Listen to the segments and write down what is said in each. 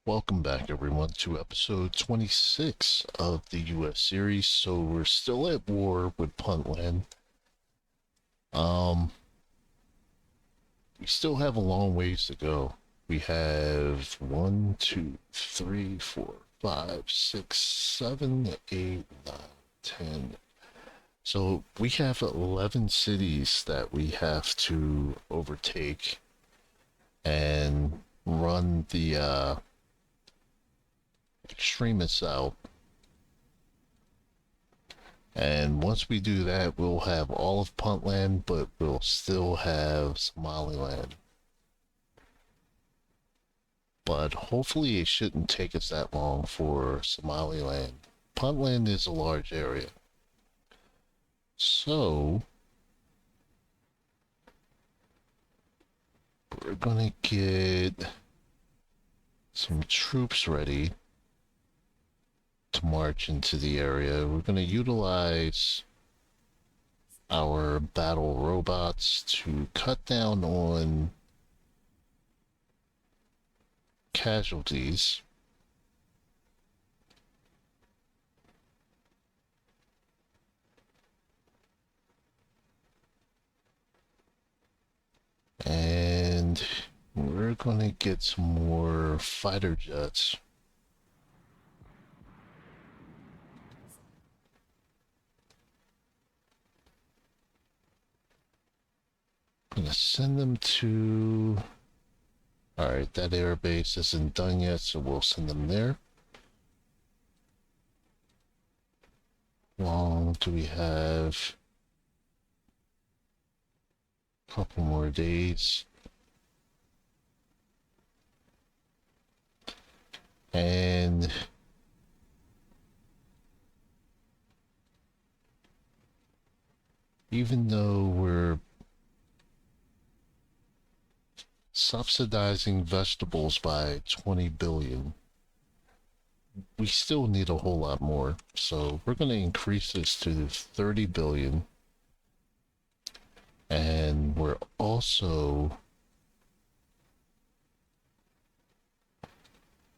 Welcome back, everyone, to episode 26 of the US series. So we're still at war with Puntland. Um, we still have a long ways to go. We have 10. So we have 11 cities that we have to overtake and run the extremists out. And once we do that, we'll have all of Puntland, but we'll still have Somaliland. But hopefully it shouldn't take us that long for Somaliland. Puntland is a large area. So we're gonna get some troops ready to march into the area. We're gonna utilize our battle robots to cut down on casualties. And we're gonna get some more fighter jets. I'm gonna send them to... Alright, that air base isn't done yet, so we'll send them there. Long do we have? A couple more days. And even though we're subsidizing vegetables by 20 billion, we still need a whole lot more. So we're going to increase this to 30 billion. And we're also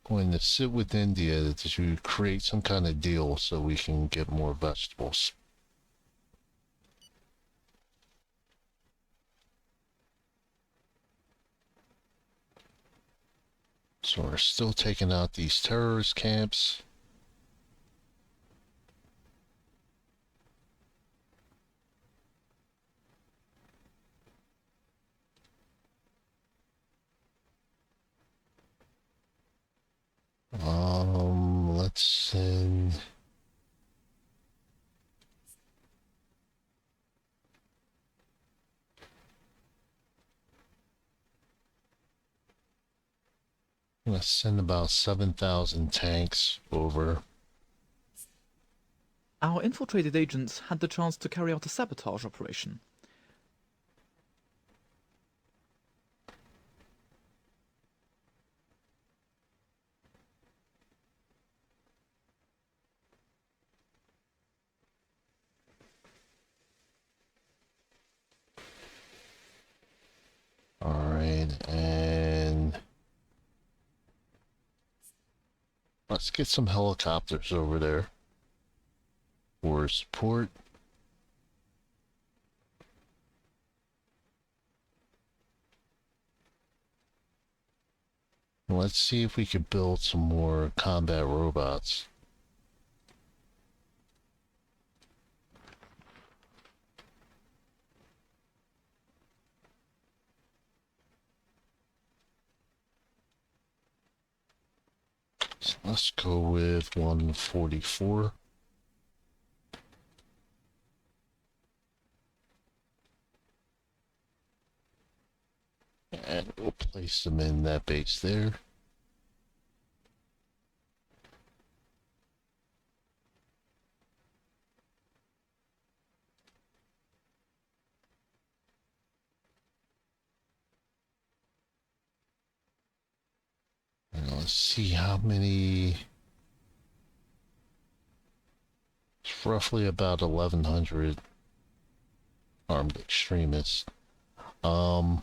going to sit with India to create some kind of deal so we can get more vegetables. So we're still taking out these terrorist camps. Let's send... I'm gonna send about 7,000 tanks over. Our infiltrated agents had the chance to carry out a sabotage operation. Alright, and let's get some helicopters over there for support. Let's see if we could build some more combat robots. So let's go with 144. And we'll place them in that base there. And let's see how many... It's roughly about 1,100 armed extremists. Um,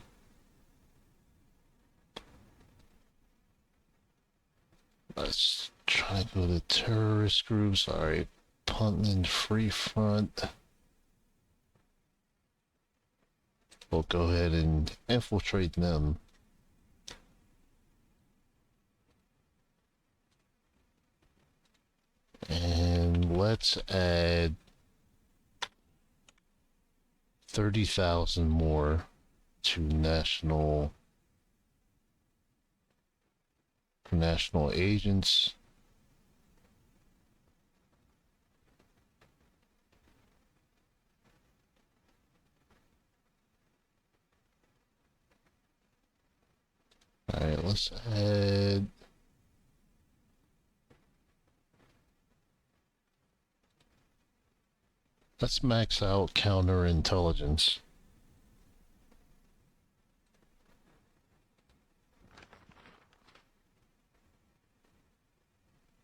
Let's try to go to terrorist groups. Alright, Puntland Free Front. We'll go ahead and infiltrate them. And let's add 30,000 more to national agents. Alright, let's add... Let's max out counterintelligence.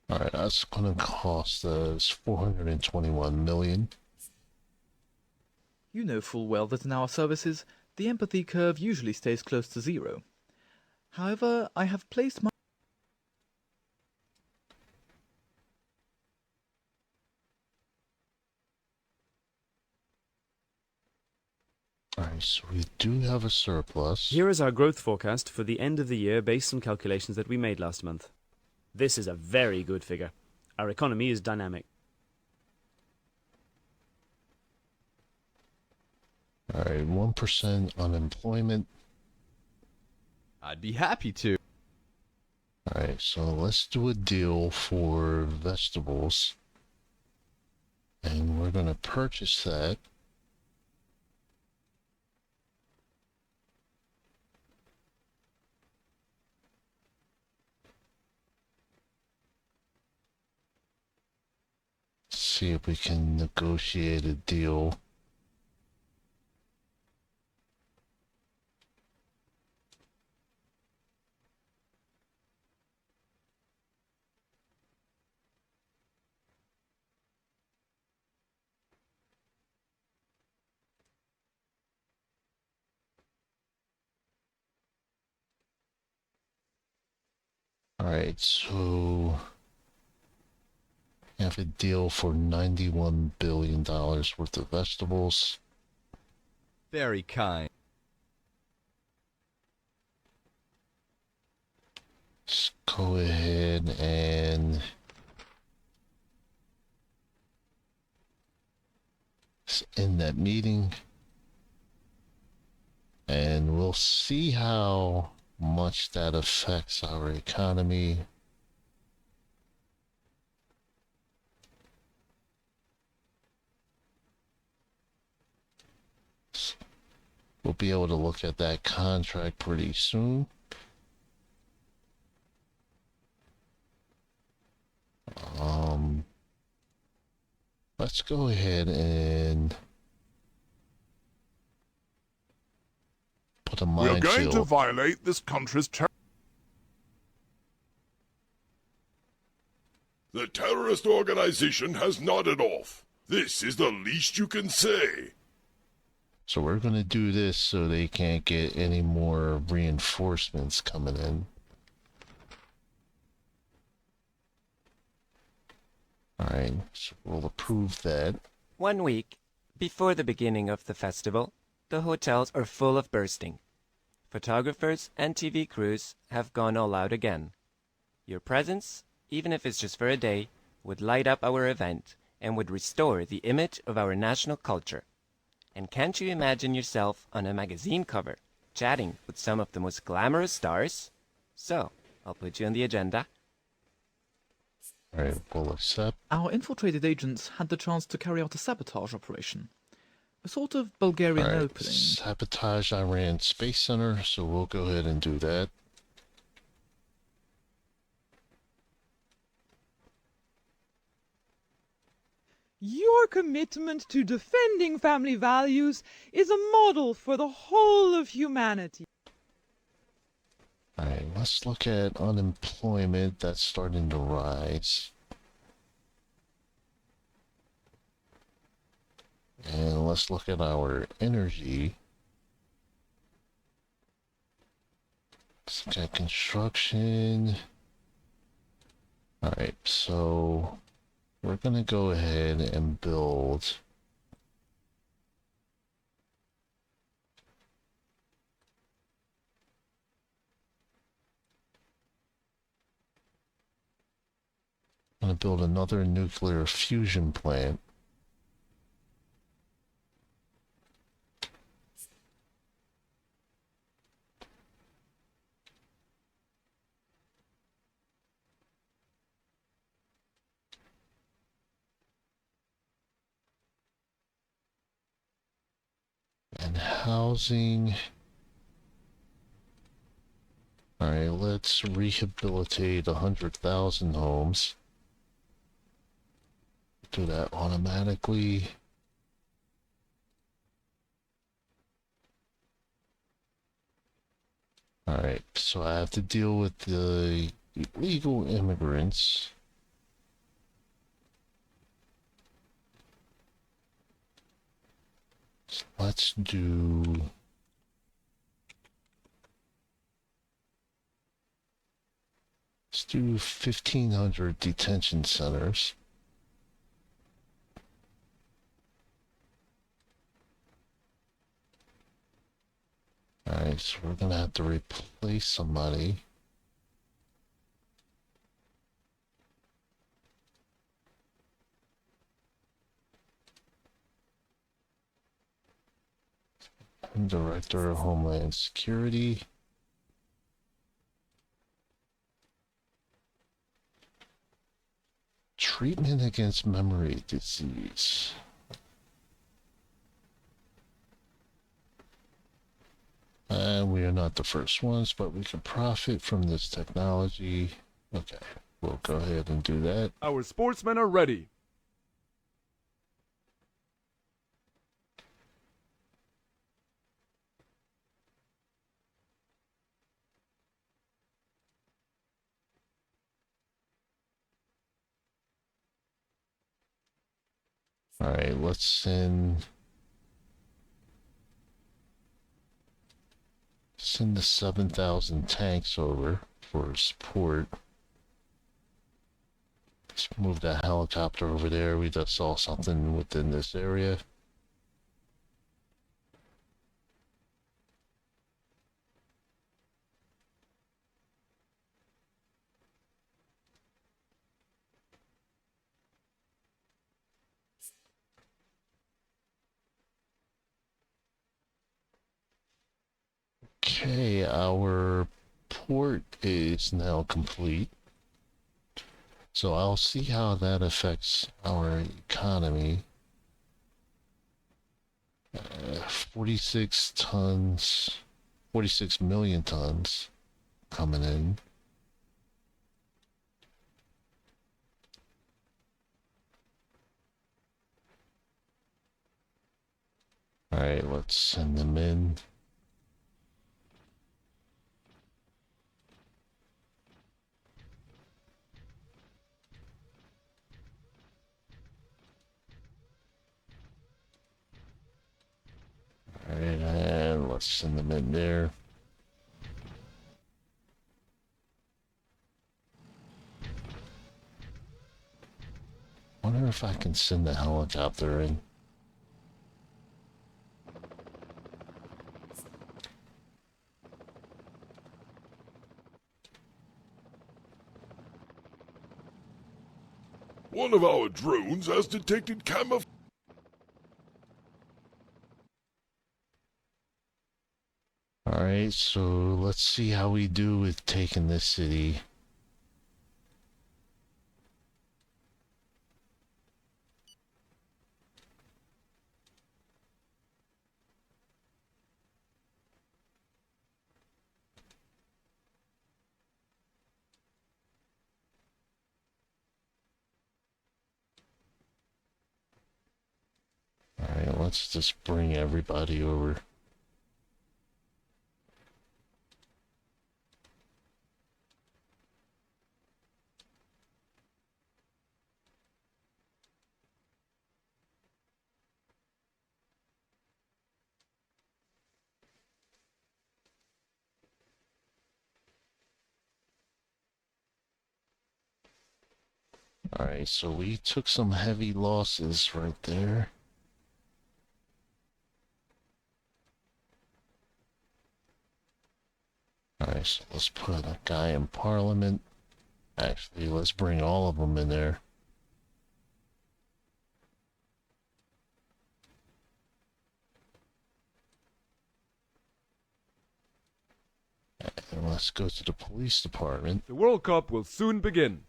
Alright, that's gonna cost us 421 million. You know full well that in our services, the empathy curve usually stays close to zero. However, I have placed my... Alright, so we do have a surplus. Here is our growth forecast for the end of the year based on calculations that we made last month. This is a very good figure. Our economy is dynamic. Alright, 1% unemployment. I'd be happy to. Alright, so let's do a deal for vegetables. And we're gonna purchase that. See if we can negotiate a deal. Alright, so we have a deal for $91 billion worth of vegetables. Very kind. Let's go ahead and end that meeting. And we'll see how much that affects our economy. We'll be able to look at that contract pretty soon. Let's go ahead and put a We are going to minefield. violate this country's The terrorist organization has nodded off. This is the least you can say. So we're gonna do this so they can't get any more reinforcements coming in. Alright, so we'll approve that. 1 week before the beginning of the festival, the hotels are full of bursting. Photographers and TV crews have gone all out again. Your presence, even if it's just for a day, would light up our event and would restore the image of our national culture. And can't you imagine yourself on a magazine cover, chatting with some of the most glamorous stars? So, I'll put you on the agenda. Alright, we'll accept. Our infiltrated agents had the chance to carry out a sabotage operation. A sort of Bulgarian Alright, opening. sabotage Iran Space Center, so we'll go ahead and do that. Your commitment to defending family values is a model for the whole of humanity. Alright, let's look at unemployment. That's starting to rise. And let's look at our energy. Let's look at construction. Alright, so we're gonna go ahead and build another nuclear fusion plant. And housing. Alright, let's rehabilitate 100,000 homes. Do that automatically. Alright, so I have to deal with the illegal immigrants. So let's do... Let's do 1,500 detention centers. Alright, so we're gonna have to replace somebody. Director of Homeland Security. Treatment against memory disease. And we are not the first ones, but we can profit from this technology. Okay, we'll go ahead and do that. Our sportsmen are ready. Alright, let's send the 7,000 tanks over for support. Let's move that helicopter over there. We just saw something within this area. Okay, our port is now complete. So I'll see how that affects our economy. 46 tons, 46 million tons coming in. Alright, let's send them in. Alright, and let's send them in there. Wonder if I can send the helicopter in. One of our drones has detected camouflage. Alright, so let's see how we do with taking this city. Alright, let's just bring everybody over. Alright, so we took some heavy losses right there. Alright, so let's put a guy in Parliament. Actually, let's bring all of them in there. And let's go to the police department. The World Cup will soon begin.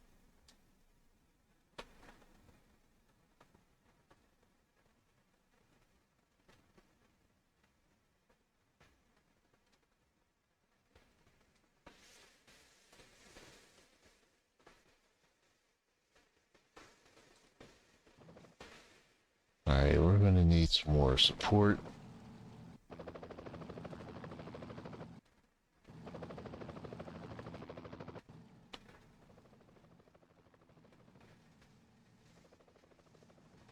Alright, we're gonna need some more support.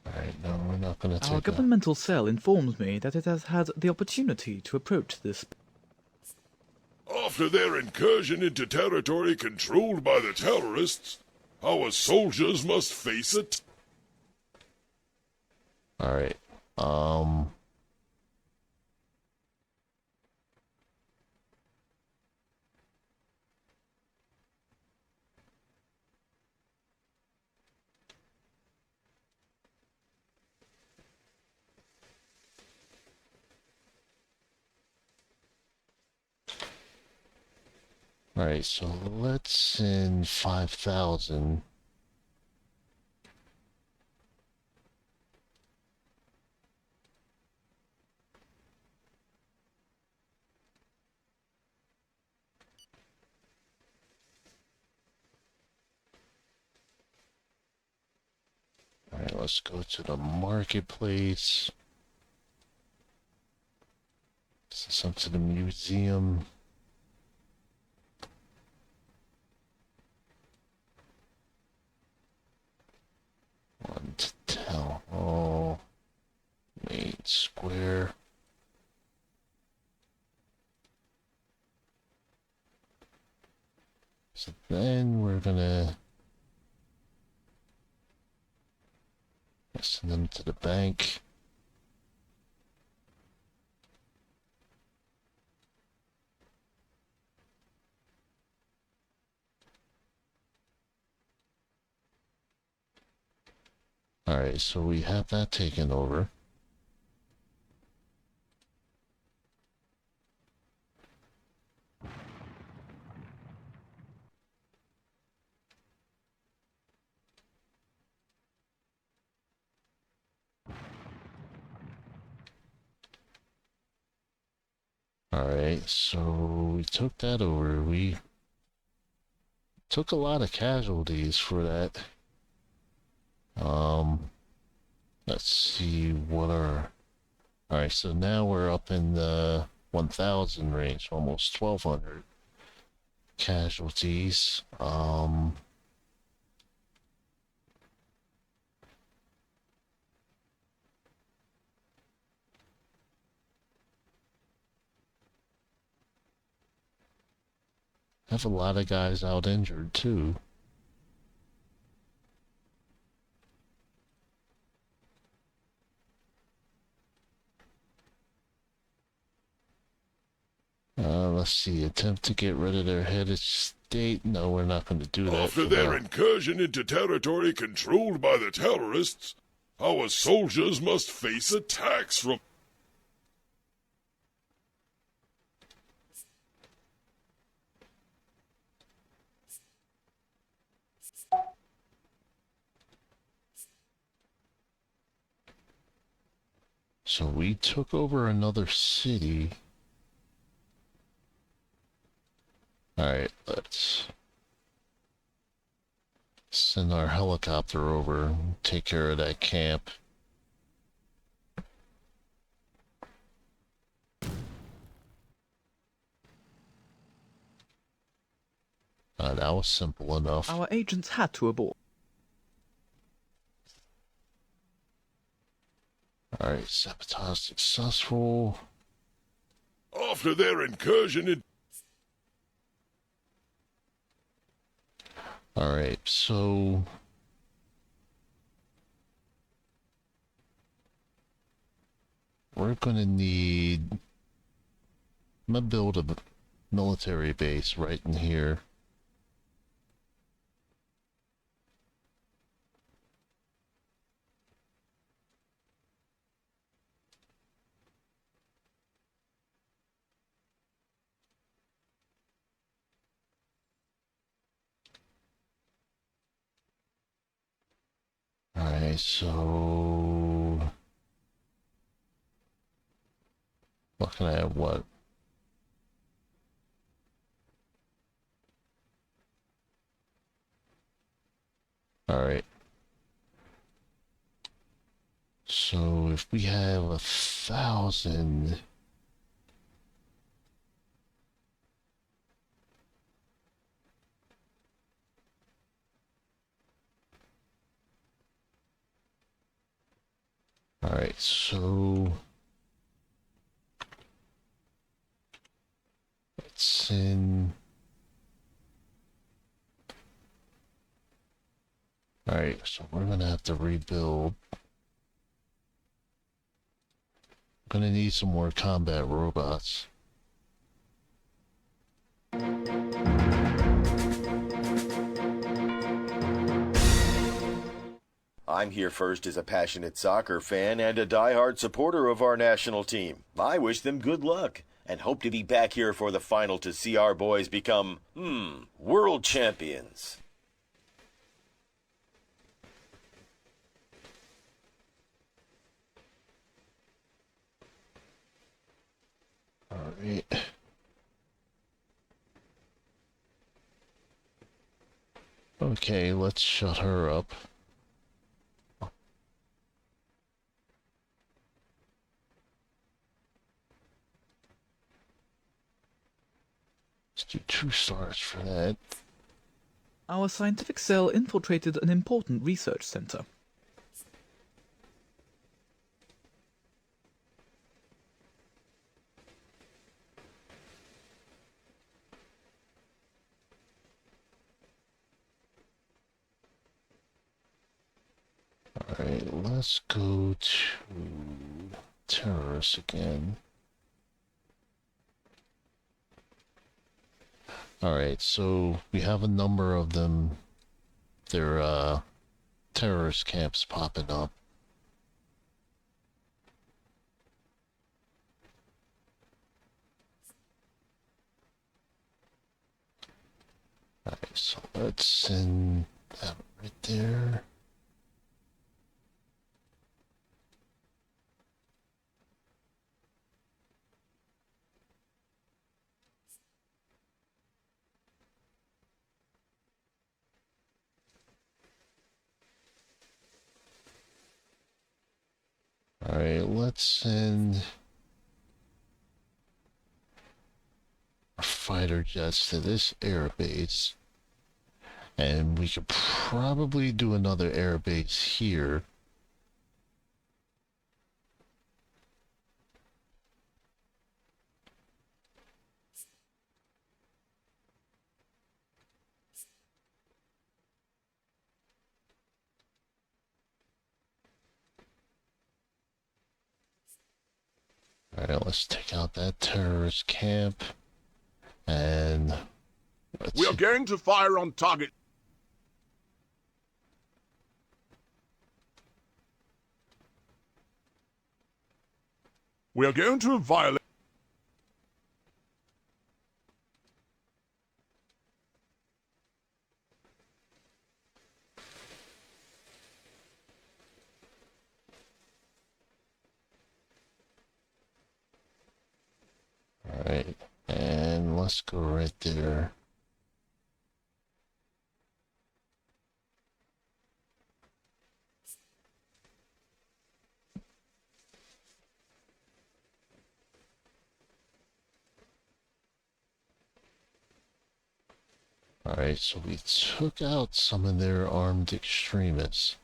Alright, no, we're not gonna Our take that. governmental cell informs me that it has had the opportunity to approach this. After their incursion into territory controlled by the terrorists, our soldiers must face it. Alright, Alright, so let's send 5,000. Alright, let's go to the marketplace. Send some to the museum. One to town hall. Main square. So then we're gonna send them to the bank. Alright, so we have that taken over. Alright, so we took that over. We took a lot of casualties for that. Let's see what our... Alright, so now we're up in the 1,000 range, almost 1,200 casualties. Have a lot of guys out injured too. Let's see, attempt to get rid of their head of state. No, we're not going to do that. After for their now. incursion into territory controlled by the terrorists, our soldiers must face attacks from... So we took over another city. Alright, let's send our helicopter over and take care of that camp. That was simple enough. Our agents had to abort. Alright, sabotage successful. After their incursion in... Alright, so we're gonna need... I'm gonna build a military base right in here. Alright, so... What can I have? What? Alright. So if we have 1,000... Alright, so... let's send... Alright, so we're gonna have to rebuild. Gonna need some more combat robots. I'm here first as a passionate soccer fan and a die-hard supporter of our national team. I wish them good luck and hope to be back here for the final to see our boys become, world champions. Alright. Okay, let's shut her up. Let's do 2 stars for that. Our scientific cell infiltrated an important research center. Alright, let's go to terrorists again. Alright, so we have a number of them. They're terrorist camps popping up. Alright, so let's send that right there. Alright, let's send our fighter jets to this air base. And we could probably do another air base here. Alright, let's take out that terrorist camp. And We are going to fire on target. We are going to violate. Alright, and let's go right there. Alright, so we took out some of their armed extremists.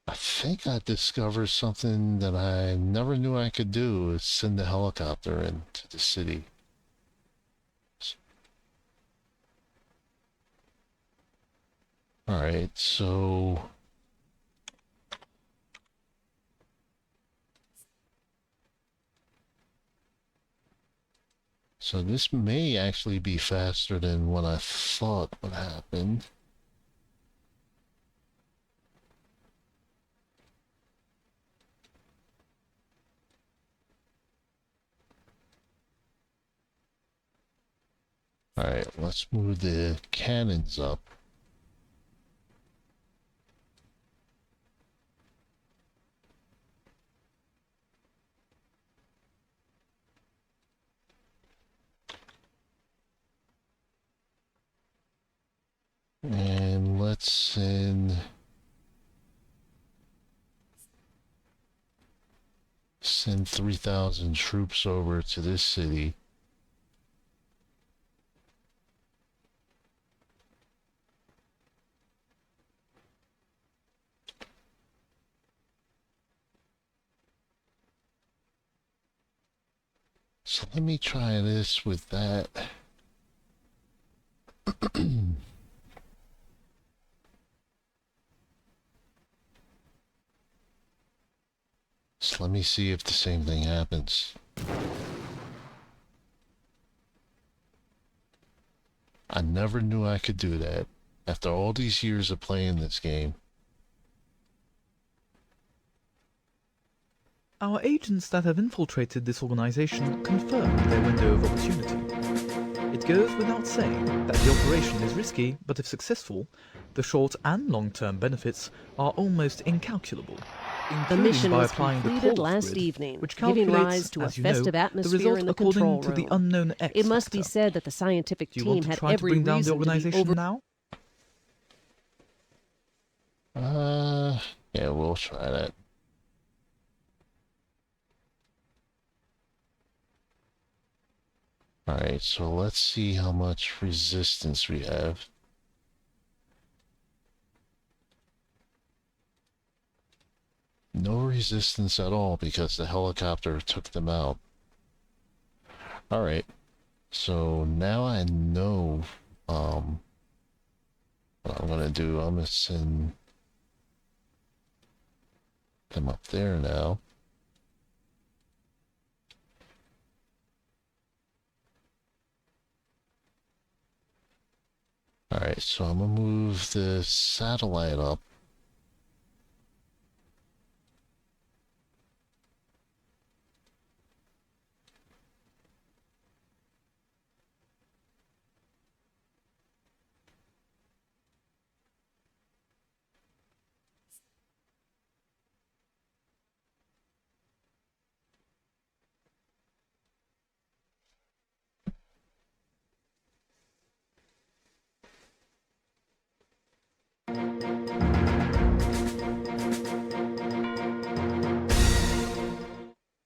I think I discovered something that I never knew I could do, is send a helicopter into the city. Alright, so this may actually be faster than what I thought would happen. Alright, let's move the cannons up. And let's send 3,000 troops over to this city. So let me try this with that. So let me see if the same thing happens. I never knew I could do that. After all these years of playing this game. Our agents that have infiltrated this organization confirmed their window of opportunity. It goes without saying that the operation is risky, but if successful, the short and long-term benefits are almost incalculable. The Including mission by was applying the completed Coles last grid, evening, which giving calculates, rise to a as you know, festive the atmosphere result in the according control to the room. unknown X It must be factor. said that the scientific Do you want team to had try to every bring down the reason to be organization over. now? Yeah, we'll try that. Alright, so let's see how much resistance we have. No resistance at all because the helicopter took them out. Alright, so now I know what I'm gonna do. I'm gonna send them up there now. Alright, so I'm gonna move the satellite up.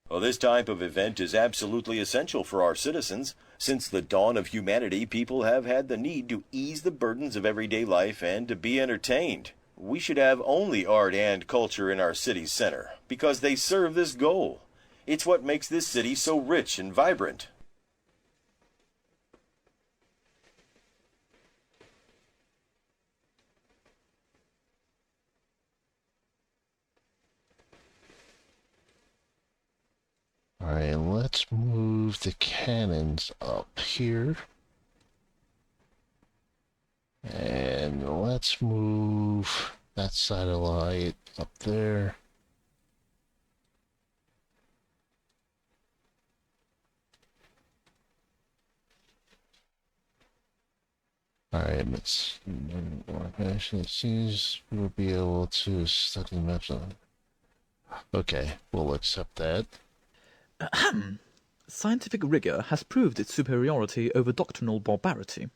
Well, this type of event is absolutely essential for our citizens. Since the dawn of humanity, people have had the need to ease the burdens of everyday life and to be entertained. We should have only art and culture in our city's center, because they serve this goal. It's what makes this city so rich and vibrant. Alright, let's move the cannons up here. And let's move that satellite up there. Alright, let's actually it seems we'll be able to study maps on. Okay, we'll accept that. Scientific rigor has proved its superiority over doctrinal barbarity.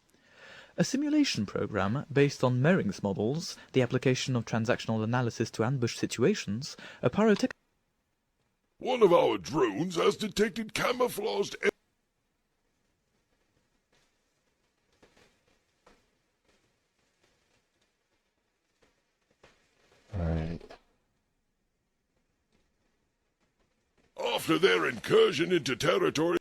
A simulation program based on Merring's models, the application of transactional analysis to ambush situations, a pyrotech... One of our drones has detected camouflaged... Alright. After their incursion into territory.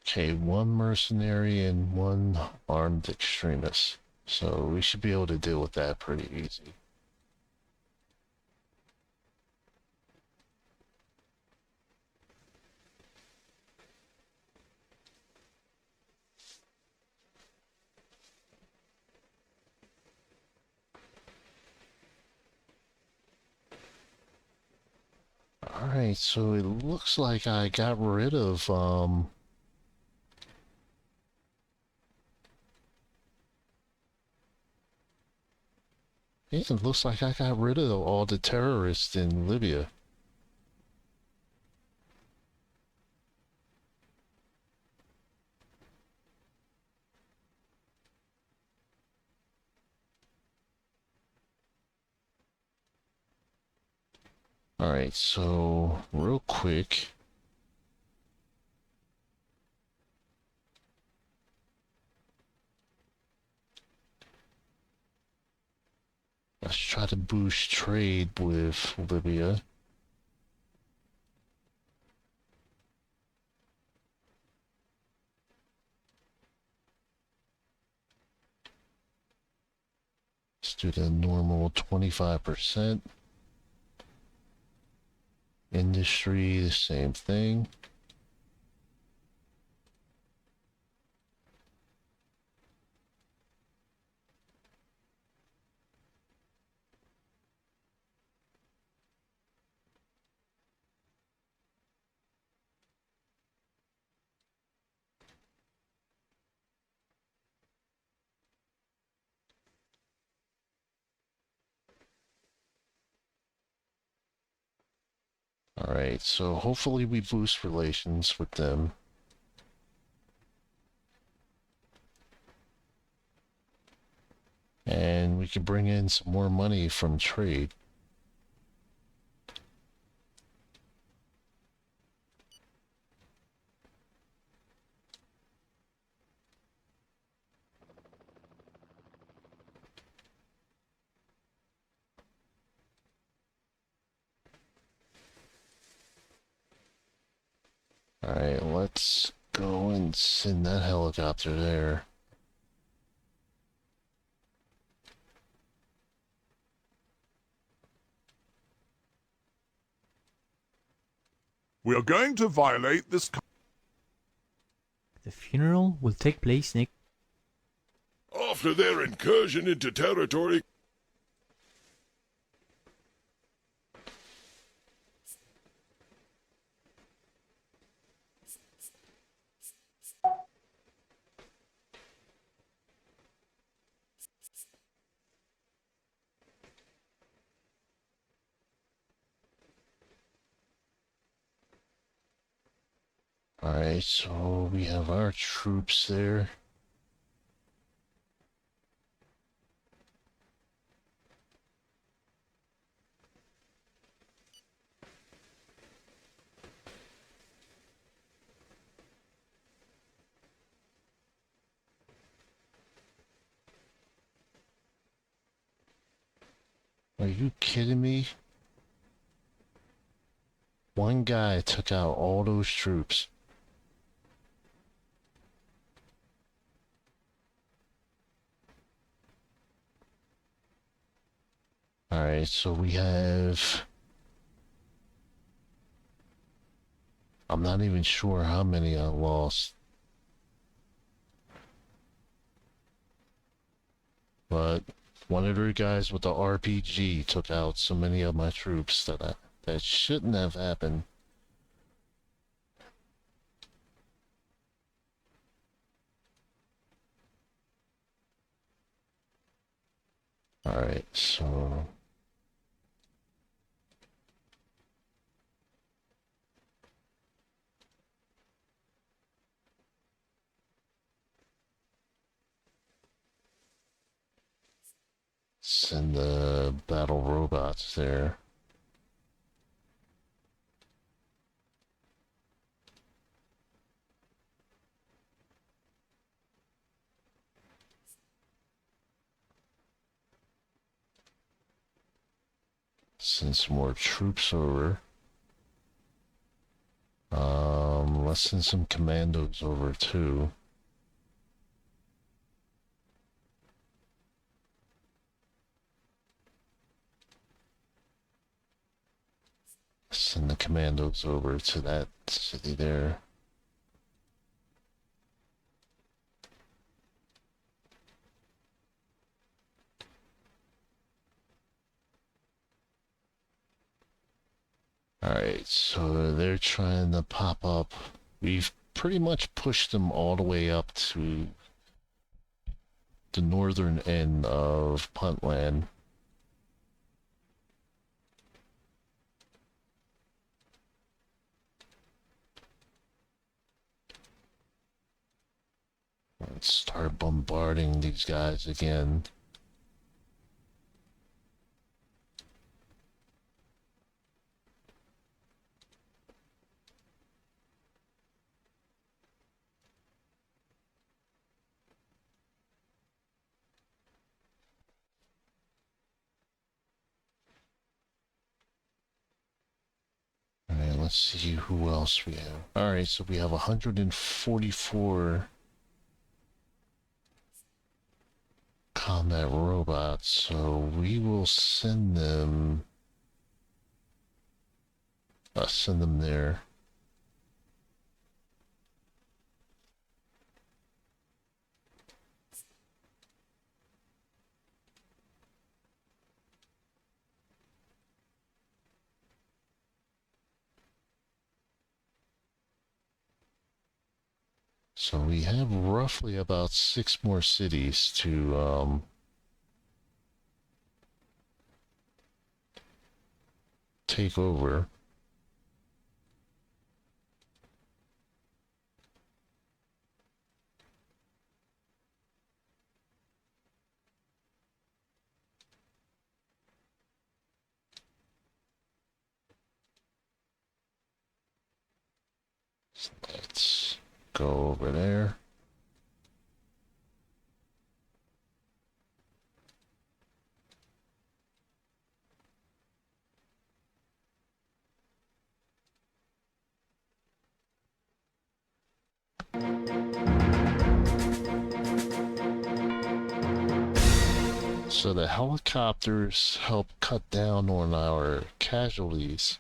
Okay, one mercenary and one armed extremist. So we should be able to deal with that pretty easy. Alright, so it looks like I got rid of, yeah, it looks like I got rid of all the terrorists in Libya. Alright, so real quick. Let's try to boost trade with Libya. Let's do the normal 25%. Industry, the same thing. Alright, so hopefully we boost relations with them. And we can bring in some more money from trade. Alright, let's go and send that helicopter there. We are going to violate this. The funeral will take place next. After their incursion into territory. Alright, so we have our troops there. Are you kidding me? One guy took out all those troops. Alright, so we have... I'm not even sure how many I lost. But one of the guys with the RPG took out so many of my troops that shouldn't have happened. Alright, so... send the battle robots there. Send some more troops over. Let's send some commandos over too. Send the commandos over to that city there. Alright, so they're trying to pop up. We've pretty much pushed them all the way up to the northern end of Puntland. Let's start bombarding these guys again. Alright, let's see who else we have. Alright, so we have 144 combat robots, so we will send them there. So we have roughly about 6 more cities to take over. Let's go over there. So the helicopters help cut down on our casualties,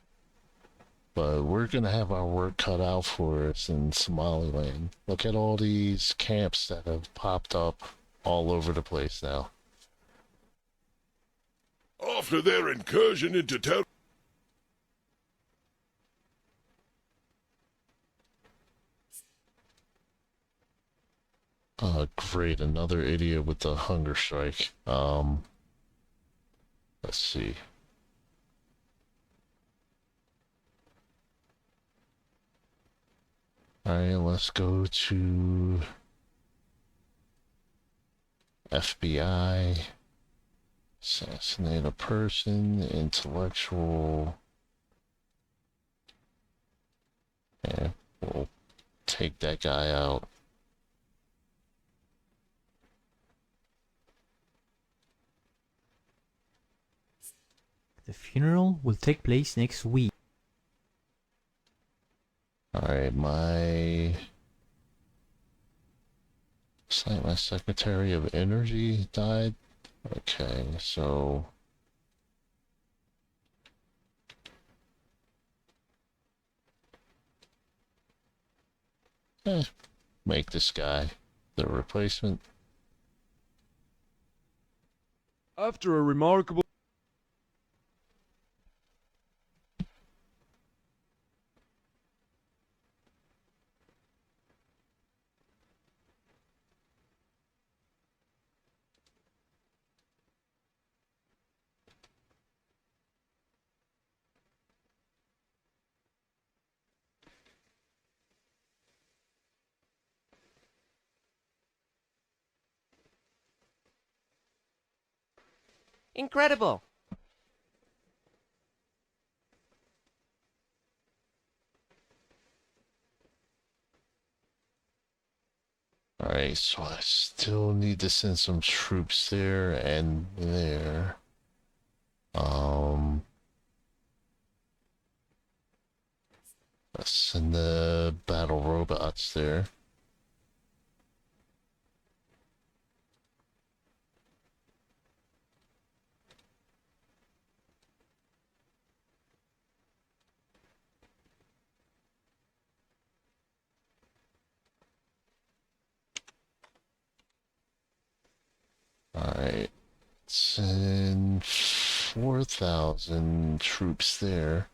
but we're gonna have our work cut out for us in Somaliland. Look at all these camps that have popped up all over the place now. After their incursion into Great, another idiot with the hunger strike. Let's see. Alright, let's go to FBI. Assassinate a person, intellectual. Yeah, we'll take that guy out. The funeral will take place next week. Alright, looks like my Secretary of Energy died. Okay, so make this guy the replacement. After a remarkable... Incredible! Alright, so I still need to send some troops there and there. Send the battle robots there. Alright, send 4,000 troops there.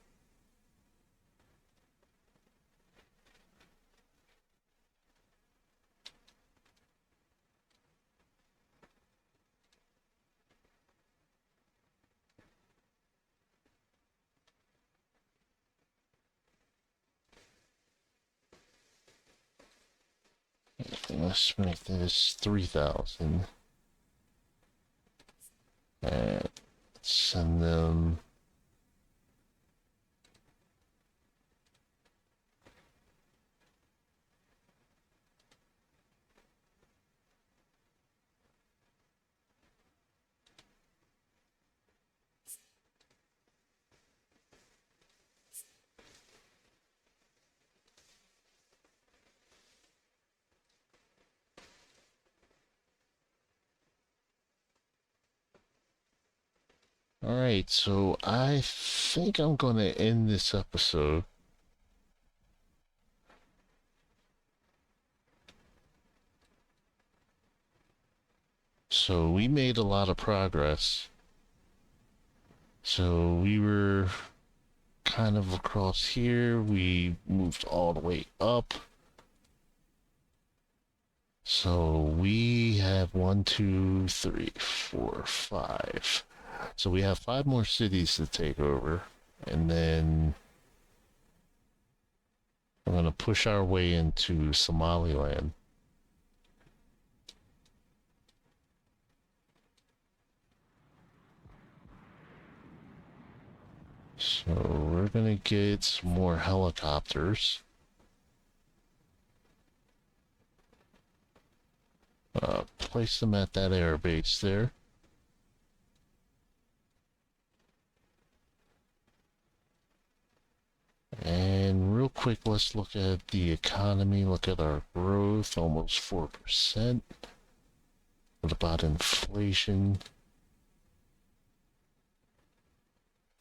Let's make this 3,000. And send them. Alright, so I think I'm going to end this episode. So we made a lot of progress. So we were kind of across here. We moved all the way up. So we have 1, 2, 3, 4, 5. So we have 5 more cities to take over, and then we're going to push our way into Somaliland. So we're going to get some more helicopters. Place them at that air base there. And real quick, let's look at the economy, look at our growth, almost 4%. What about inflation?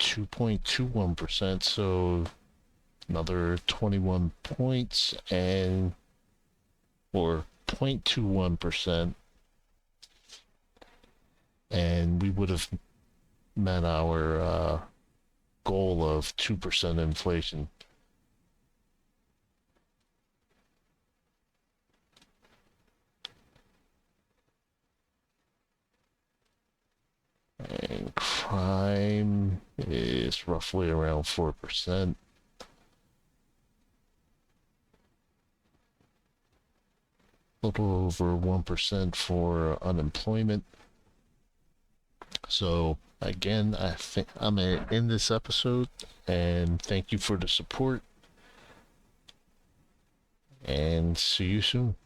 2.21%, so another 21 points, and or 0.21%, and we would have met our goal of 2% inflation. And crime is roughly around 4%. A little over 1% for unemployment. So again, I think I'm gonna end this episode, and thank you for the support, and see you soon.